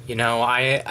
You know, I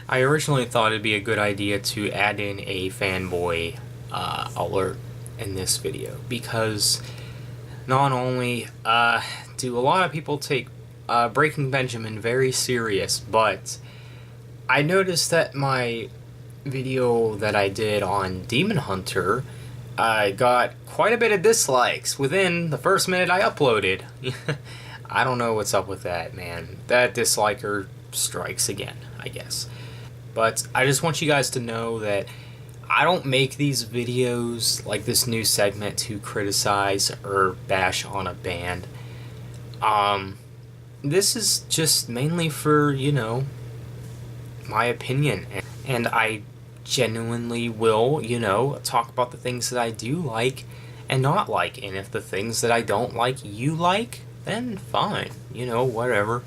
I originally thought it'd be a good idea to add in a fanboy alert in this video because not only do a lot of people take Breaking Benjamin very serious, but I noticed that my video that I did on Demon Hunter got quite a bit of dislikes within the first minute I uploaded. I don't know what's up with that, man. That disliker strikes again, I guess. But I just want you guys to know that I don't make these videos like this new segment to criticize or bash on a band. This is just mainly for, my opinion. And I genuinely will, talk about the things that I do like and not like. And if the things that I don't like you like, then fine, whatever.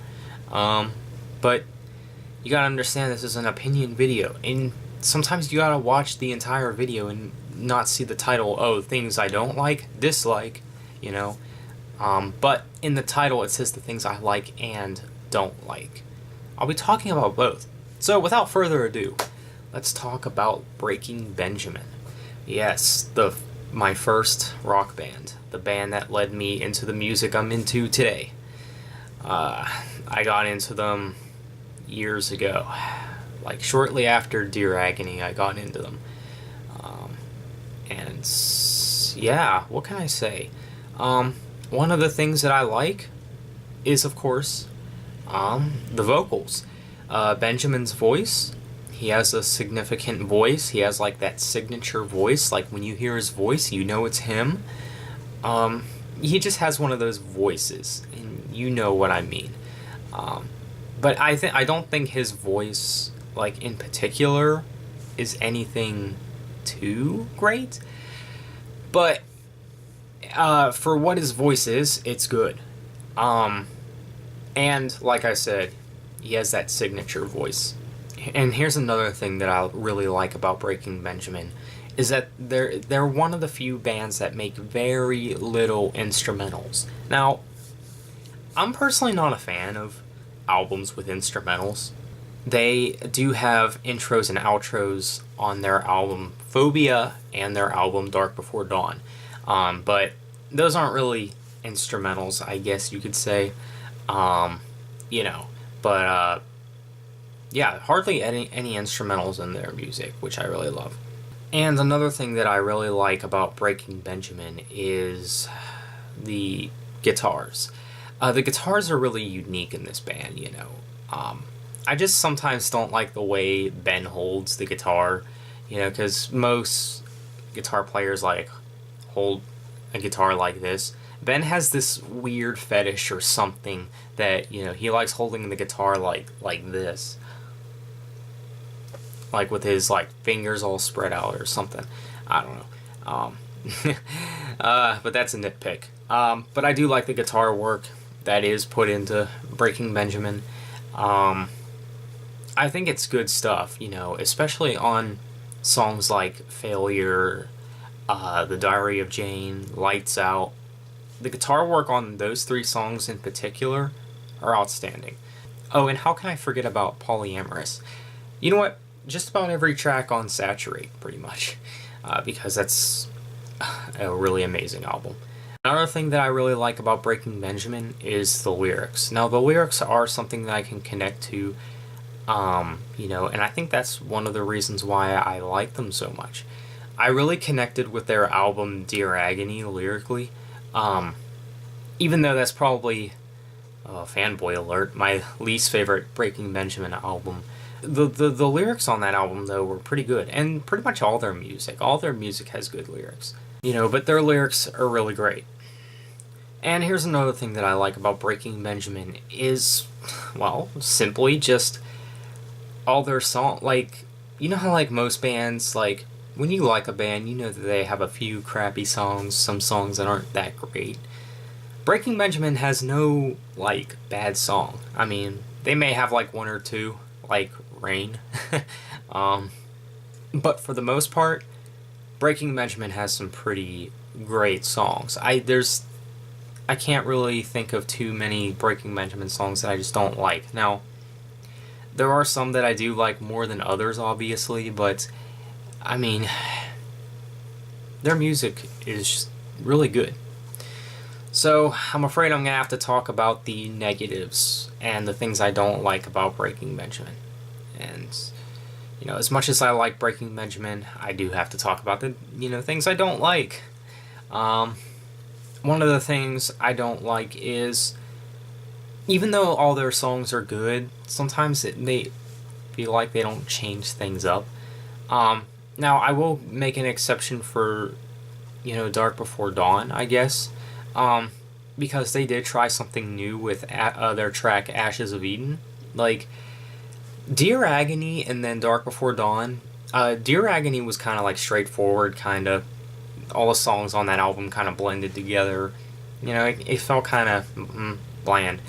But you gotta understand this is an opinion video, and sometimes you gotta watch the entire video and not see the title, oh, things I don't like, dislike, but in the title it says the things I like and don't like. I'll be talking about both. So without further ado, let's talk about Breaking Benjamin. Yes, my first rock band, the band that led me into the music I'm into today. I got into them years ago, like shortly after Dear Agony. I got into them, and yeah, what can I say? One of the things that I like is, of course, the vocals. Benjamin's voice. He has a significant voice. He has like that signature voice. Like when you hear his voice, you know it's him. He just has one of those voices, and you know what I mean. But I don't think his voice, like in particular, is anything too great. But for what his voice is, it's good. And like I said, he has that signature voice. And here's another thing that I really like about Breaking Benjamin, is that they're one of the few bands that make very little instrumentals. Now, I'm personally not a fan of albums with instrumentals. They do have intros and outros on their album Phobia and their album Dark Before Dawn, but those aren't really instrumentals, I guess you could say. But yeah, hardly any instrumentals in their music, which I really love. And another thing that I really like about Breaking Benjamin is the guitars. The guitars are really unique in this band, I just sometimes don't like the way Ben holds the guitar, because most guitar players, like, hold a guitar like this. Ben has this weird fetish or something that, he likes holding the guitar like this. Like with his, like, fingers all spread out or something. I don't know. But that's a nitpick. But I do like the guitar work that is put into Breaking Benjamin. I think it's good stuff, especially on songs like Failure, The Diary of Jane, Lights Out. The guitar work on those three songs in particular are outstanding. Oh, and how can I forget about Polyamorous? You know what? Just about every track on Saturate, pretty much, because that's a really amazing album. Another thing that I really like about Breaking Benjamin is the lyrics. Now, the lyrics are something that I can connect to, and I think that's one of the reasons why I like them so much. I really connected with their album Dear Agony lyrically, even though that's probably, fanboy alert, my least favorite Breaking Benjamin album. The lyrics on that album, though, were pretty good, and pretty much all their music. All their music has good lyrics, but their lyrics are really great. And here's another thing that I like about Breaking Benjamin is, well, simply just all their songs. Like, you know how, like, most bands, like, when you like a band, you know that they have a few crappy songs, some songs that aren't that great. Breaking Benjamin has no, like, bad song. I mean, they may have, like, one or two, like Rain. But for the most part, Breaking Benjamin has some pretty great songs. I can't really think of too many Breaking Benjamin songs that I just don't like. Now, There are some that I do like more than others, obviously, but I mean, their music is just really good. So I'm afraid I'm gonna have to talk about the negatives and the things I don't like about Breaking Benjamin. And you know, as much as I like Breaking Benjamin, I do have to talk about the things I don't like. One of the things I don't like is, even though all their songs are good, sometimes they feel like they don't change things up. Now, I will make an exception for, Dark Before Dawn, I guess, because they did try something new with their track Ashes of Eden. Like, Dear Agony and then Dark Before Dawn. Dear Agony was kind of like straightforward, kind of. All the songs on that album kind of blended together. It felt kind of bland.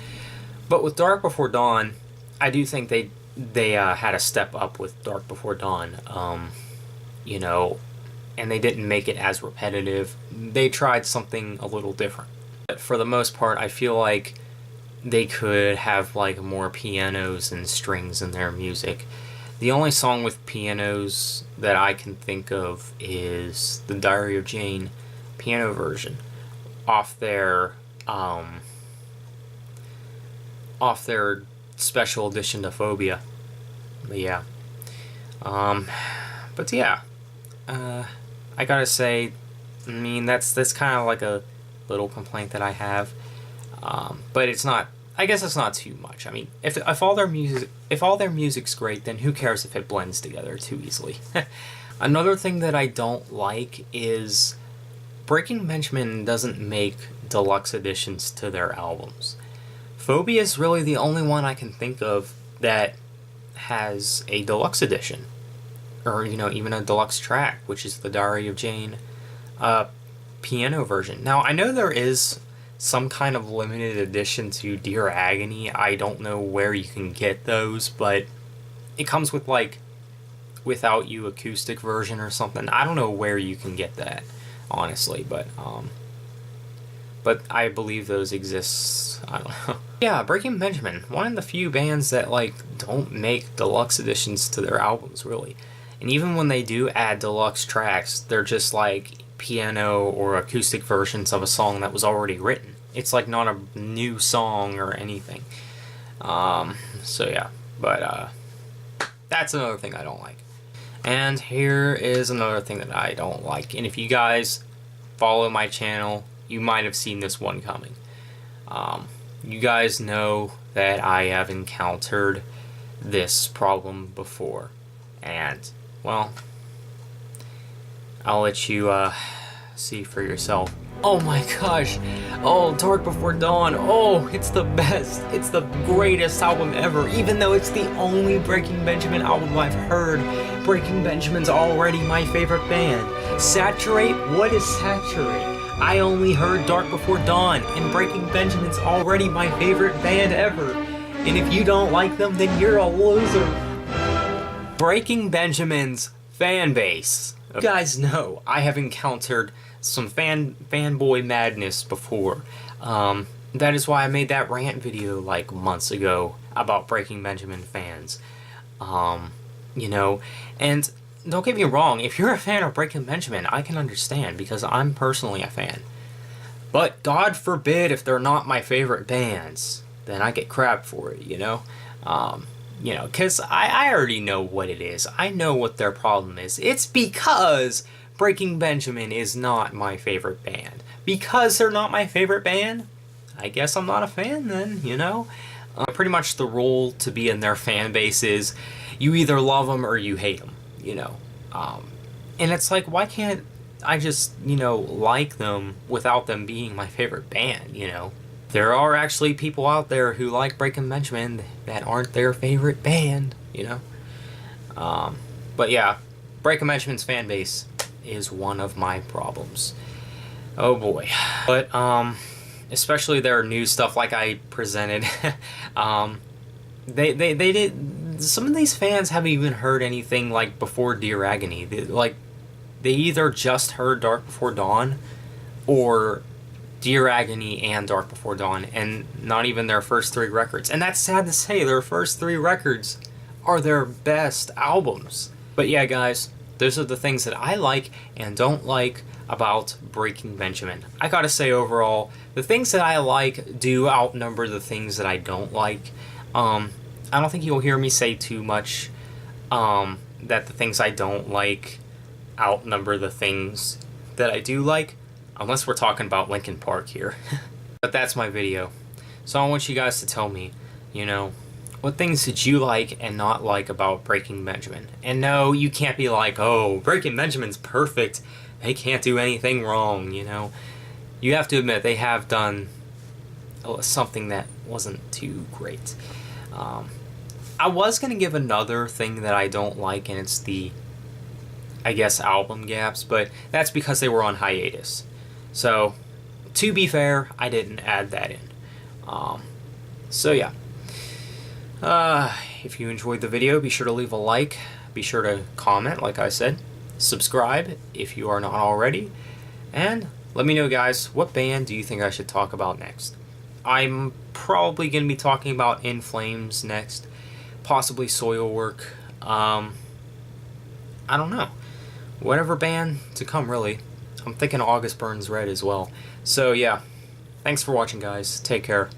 But with Dark Before Dawn, I do think they had a step up with Dark Before Dawn. And they didn't make it as repetitive. They tried something a little different. But for the most part, I feel like they could have like more pianos and strings in their music. The only song with pianos that I can think of is the Diary of Jane piano version off their special edition to Phobia. But yeah. I gotta say, I mean, that's kind of like a little complaint that I have. But it's not. I guess it's not too much. I mean, if all their music's great, then who cares if it blends together too easily? Another thing that I don't like is Breaking Benjamin doesn't make deluxe editions to their albums. Phobia is really the only one I can think of that has a deluxe edition, or even a deluxe track, which is the Diary of Jane piano version. Now, I know there is some kind of limited edition to Dear Agony. I don't know where you can get those, but it comes with like Without You acoustic version or something. I don't know where you can get that, honestly, but I believe those exist. I don't know. Yeah, Breaking Benjamin, one of the few bands that like don't make deluxe editions to their albums, really. And even when they do add deluxe tracks, they're just like piano or acoustic versions of a song that was already written. It's like not a new song or anything. So yeah, but that's another thing I don't like. And here is another thing that I don't like. And if you guys follow my channel, you might have seen this one coming. You guys know that I have encountered this problem before. And, well, I'll let you see for yourself. Oh my gosh! Oh, Dark Before Dawn! Oh, it's the best! It's the greatest album ever! Even though it's the only Breaking Benjamin album I've heard, Breaking Benjamin's already my favorite band. Saturate? What is Saturate? I only heard Dark Before Dawn, and Breaking Benjamin's already my favorite band ever. And if you don't like them, then you're a loser. Breaking Benjamin's fan base. You guys know I have encountered some fanboy madness before. That is why I made that rant video like months ago about Breaking Benjamin fans. And don't get me wrong, if you're a fan of Breaking Benjamin, I can understand, because I'm personally a fan. But God forbid if they're not my favorite bands, then I get crap for it, because I already know what it is. I know what their problem is. It's because Breaking Benjamin is not my favorite band. Because they're not my favorite band, I guess I'm not a fan then, Pretty much the rule to be in their fan base is you either love them or you hate them, And it's like, why can't I just, like them without them being my favorite band, There are actually people out there who like Breaking Benjamin that aren't their favorite band, But yeah, Breaking Benjamin's fan base is one of my problems. Oh boy. But especially their new stuff, like I presented. They did. Some of these fans haven't even heard anything like before Dear Agony. They either just heard Dark Before Dawn, or Dear Agony and Dark Before Dawn, and not even their first three records. And that's sad to say. Their first three records are their best albums. But yeah, guys, those are the things that I like and don't like about Breaking Benjamin. I gotta say, overall, the things that I like do outnumber the things that I don't like. I don't think you'll hear me say too much that the things I don't like outnumber the things that I do like, unless we're talking about Linkin Park here. But that's my video. So I want you guys to tell me, you know, what things did you like and not like about Breaking Benjamin? And no, you can't be like, oh, Breaking Benjamin's perfect. They can't do anything wrong, you know. You have to admit, they have done something that wasn't too great. I was going to give another thing that I don't like, and it's the, I guess, album gaps, but that's because they were on hiatus. So, to be fair, I didn't add that in. So yeah. If you enjoyed the video, be sure to leave a like, be sure to comment, like I said, subscribe if you are not already, and let me know, guys, what band do you think I should talk about next? I'm probably going to be talking about In Flames next, possibly Soilwork. I don't know. Whatever band to come, really. I'm thinking August Burns Red as well. So yeah, thanks for watching, guys. Take care.